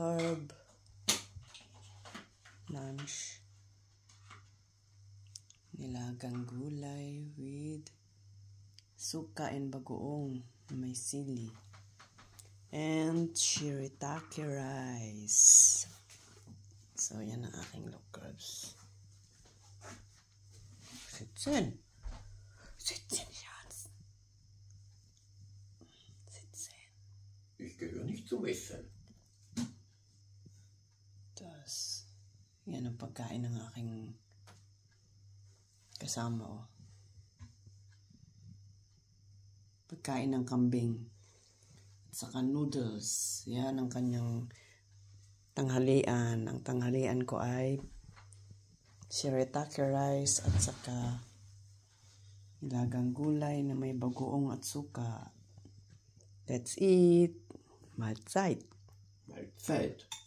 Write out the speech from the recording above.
carb lunch. Nilagang gulay with suka and bagoong na may sili. And shirataki rice. So, yan ang aking low carbs. Sitzen. Sitzen, Schatz. Sitzen. Ich gehöre nicht zum Essen. Tapos, yan ang pagkain ng aking kasama, oh. Pagkain ng kambing. At saka noodles. Yan ang kanyang tanghalian. Ang tanghalian ko ay shirataki rice at saka nilagang gulay na may bagoong at suka. That's it. Mahlzeit. Mahlzeit.